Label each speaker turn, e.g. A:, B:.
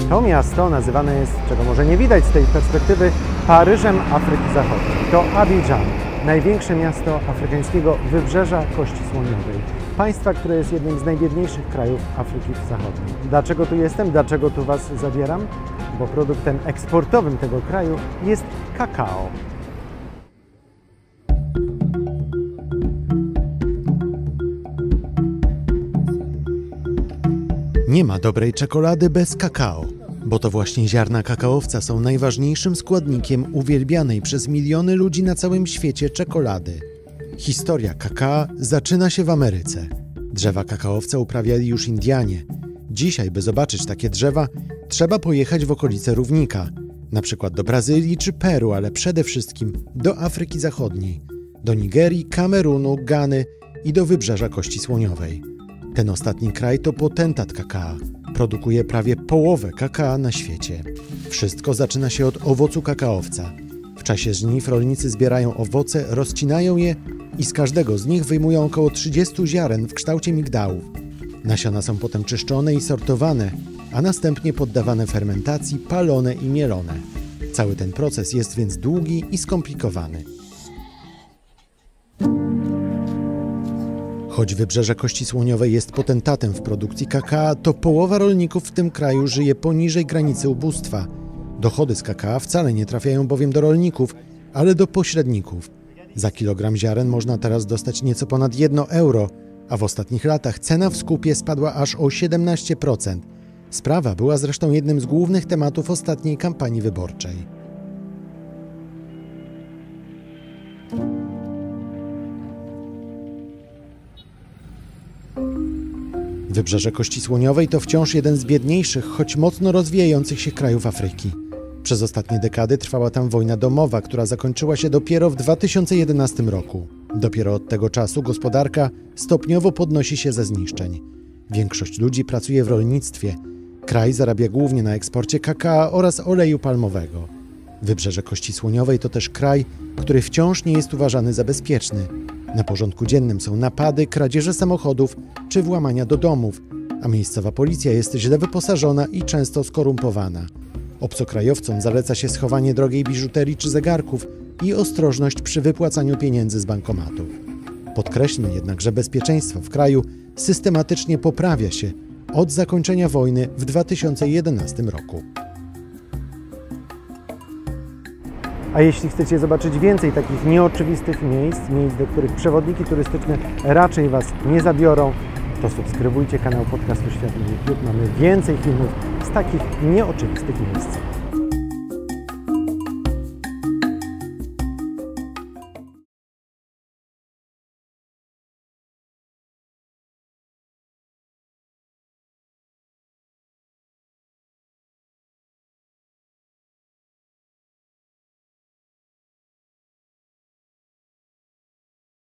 A: To miasto nazywane jest, czego może nie widać z tej perspektywy, Paryżem Afryki Zachodniej. To Abidżan, największe miasto afrykańskiego wybrzeża Kości Słoniowej. Państwa, które jest jednym z najbiedniejszych krajów Afryki Zachodniej. Dlaczego tu jestem? Dlaczego tu Was zabieram? Bo produktem eksportowym tego kraju jest kakao.
B: Nie ma dobrej czekolady bez kakao, bo to właśnie ziarna kakaowca są najważniejszym składnikiem uwielbianej przez miliony ludzi na całym świecie czekolady. Historia kakao zaczyna się w Ameryce. Drzewa kakaowca uprawiali już Indianie. Dzisiaj, by zobaczyć takie drzewa, trzeba pojechać w okolice równika, na przykład do Brazylii czy Peru, ale przede wszystkim do Afryki Zachodniej, do Nigerii, Kamerunu, Gany i do wybrzeża Kości Słoniowej. Ten ostatni kraj to potentat kakao. Produkuje prawie połowę kakao na świecie. Wszystko zaczyna się od owocu kakaowca. W czasie żniw rolnicy zbierają owoce, rozcinają je i z każdego z nich wyjmują około 30 ziaren w kształcie migdałów. Nasiona są potem czyszczone i sortowane, a następnie poddawane fermentacji, palone i mielone. Cały ten proces jest więc długi i skomplikowany. Choć wybrzeże Kości Słoniowej jest potentatem w produkcji kakao, to połowa rolników w tym kraju żyje poniżej granicy ubóstwa. Dochody z kakao wcale nie trafiają bowiem do rolników, ale do pośredników. Za kilogram ziaren można teraz dostać nieco ponad 1 euro, a w ostatnich latach cena w skupie spadła aż o 17%. Sprawa była zresztą jednym z głównych tematów ostatniej kampanii wyborczej. Wybrzeże Kości Słoniowej to wciąż jeden z biedniejszych, choć mocno rozwijających się krajów Afryki. Przez ostatnie dekady trwała tam wojna domowa, która zakończyła się dopiero w 2011 roku. Dopiero od tego czasu gospodarka stopniowo podnosi się ze zniszczeń. Większość ludzi pracuje w rolnictwie. Kraj zarabia głównie na eksporcie kakao oraz oleju palmowego. Wybrzeże Kości Słoniowej to też kraj, który wciąż nie jest uważany za bezpieczny. Na porządku dziennym są napady, kradzieże samochodów czy włamania do domów, a miejscowa policja jest źle wyposażona i często skorumpowana. Obcokrajowcom zaleca się schowanie drogiej biżuterii czy zegarków i ostrożność przy wypłacaniu pieniędzy z bankomatów. Podkreślmy jednak, że bezpieczeństwo w kraju systematycznie poprawia się od zakończenia wojny w 2011 roku.
A: A jeśli chcecie zobaczyć więcej takich nieoczywistych miejsc, do których przewodniki turystyczne raczej Was nie zabiorą, to subskrybujcie kanał podcastu Świat na YouTube. Mamy więcej filmów z takich nieoczywistych miejsc.